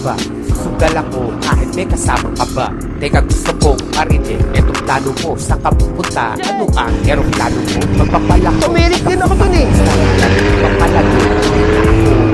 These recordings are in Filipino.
ba? Susugal ako kahit may kasama ka ba? Teka, gusto kong marinig etong plano mo. Saan ka pupunta? Ano ang eroplano mo? Magpapalako. Tumirik din ako dun eh. Magpapalako.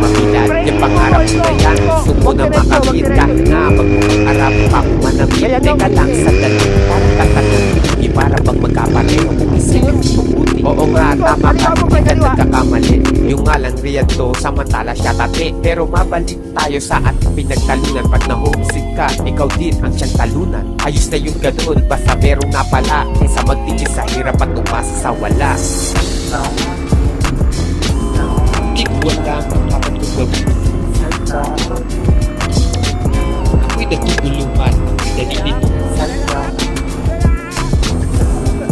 Mabilan yung pangarap mo na yan. Gusto mo na makamit kahit na mag-arap pa kung manamit. Teka lang sa dali. Parang tatanong. Hindi para bang magkapareho kung isipin mo mabuti. Oo nga, tama ka. Hindi ka nagkakamali. Yung nga lang riyan to, samantala siya tate. Pero mabalik tayo sa ating pinagtalunan. Pag na-homesick ka, ikaw din ang siyang talunan. Ayos na yung ganoon, basta merong napala. Kaysa magtingin sa hirap at umasa sa wala. Di ko alam ang dapat kong gawin. Ako'y nagtutulungan ang pinalilin.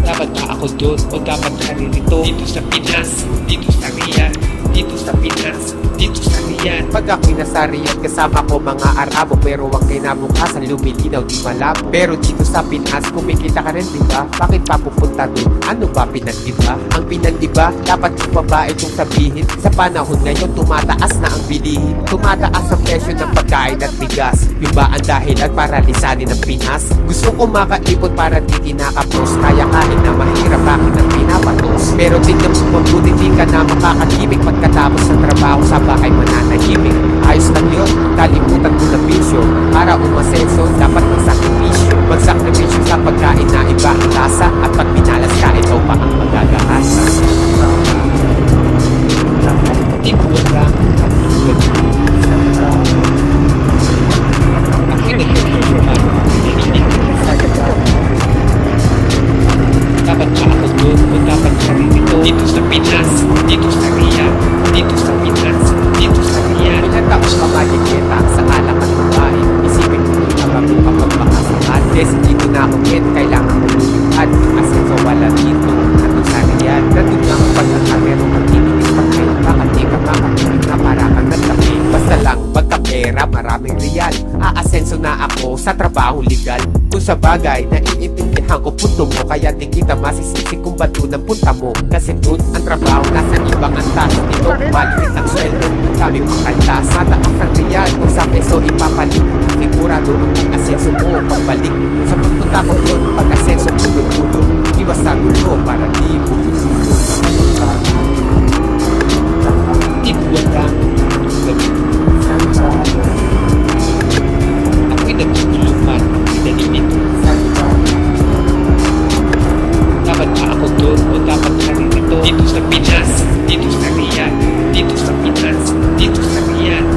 Dapat ba ako doon o dapat ka rin ito? Dito sa Pinas, dito sa Riyadh, dito sa Pinas, dito sa Riyadh. Pag ako'y nasa Riyadh, kasama ko mga Arabo. Pero ang kinabukasan lumilinaw di malabo. Pero dito sa Pinas, kumikita ka rin diba? Bakit pa pupunta doon? Ano ba pinagdiba? Ang pinagdiba, dapat yung babae itong sabihin. Sa panahon ngayon, tumataas na ang bilihin. Tumataas ang presyo ng pagkain at bigas. Yung ba ang dahilan para lisanin ng Pinas? Gusto ko makaipon para di kinakapos. Kaya kain na mahirap, bakit ang pinapatos? Pero tingnan mo mabuti, di ka na makakahimik. Pagkatapos ng trabaho sa bahay mananahimik. Ayos lang yun, kalimutan mo na bisyo. Para umasenso, dapat magsakripisyo. Magsakripisyo sa pagkain na iba ang lasa. At pag pinalas ka, ikaw pa ang magagahasa. Di ko lang at tulad mo. Ako'y nagtutulungan. Dapat ba ako doon o dapat ka rin ito? Dito sa Pinas, dito sa Riyadh, dito sa Pinas, dito sa Riyadh. Ilan taos ka magigita sa alak at babae? Isipin mo na bago ka magpakasakal. Kasi dito na ako kailangan mo lumipad. Kasi so wala dito, nandun sa Riyadh. Nandun nga ang pagkakapero kang kinilis pa kayo. Bakit di ka makakapit na para kang nagkape? Basta lang magkapera, maraming riyal. Aasenso na ako sa trabaho legal. Kung sa bagay, naiintindihan ko punto mo. Kaya di kita masisisi kung ba't doon ang punta mo. Kasi doon ang trabaho nasa ibang antas. Dito maliit ang sweldo, kami makantas. Mataas ang riyal, kung sa peso ipapalit. Sigurado ang asenso mo pagbalik. Sa pagpunta ko doon, pag-asenso pulo-pulo. Iwas sa gulo para di pulo-pulo. Di ko lang ako'y nagtutulungan ang pinalilin. Dapat ba ako doon o dapat ka rin ito? Dito sa Pinas, dito sa Riyadh, dito sa Pinas, dito sa Riyadh.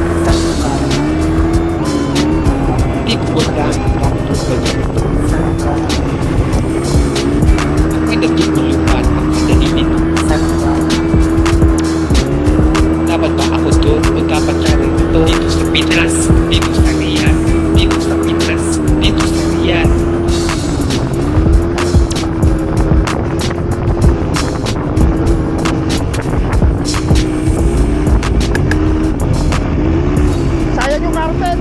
Di ko lang dapat kong gawin ito. Ako'y nagtutulungan ang pinalilin. Dapat ba ako doon o dapat ka rin ito? Dito sa Pinas, dito sa Riyadh, dito sa Pinas, dito sa Riyadh. Sayang yung carpet.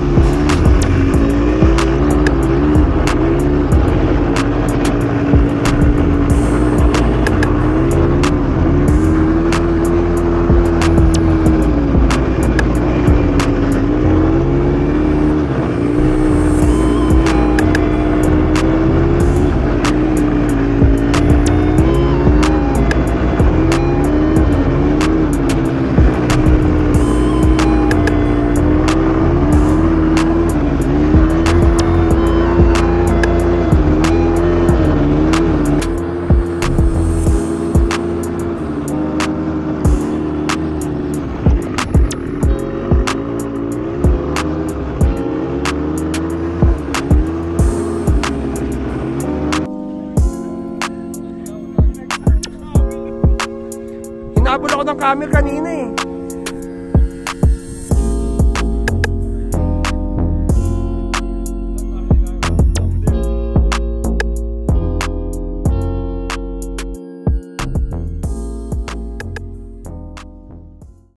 Hinabol ako ng camera kanina eh.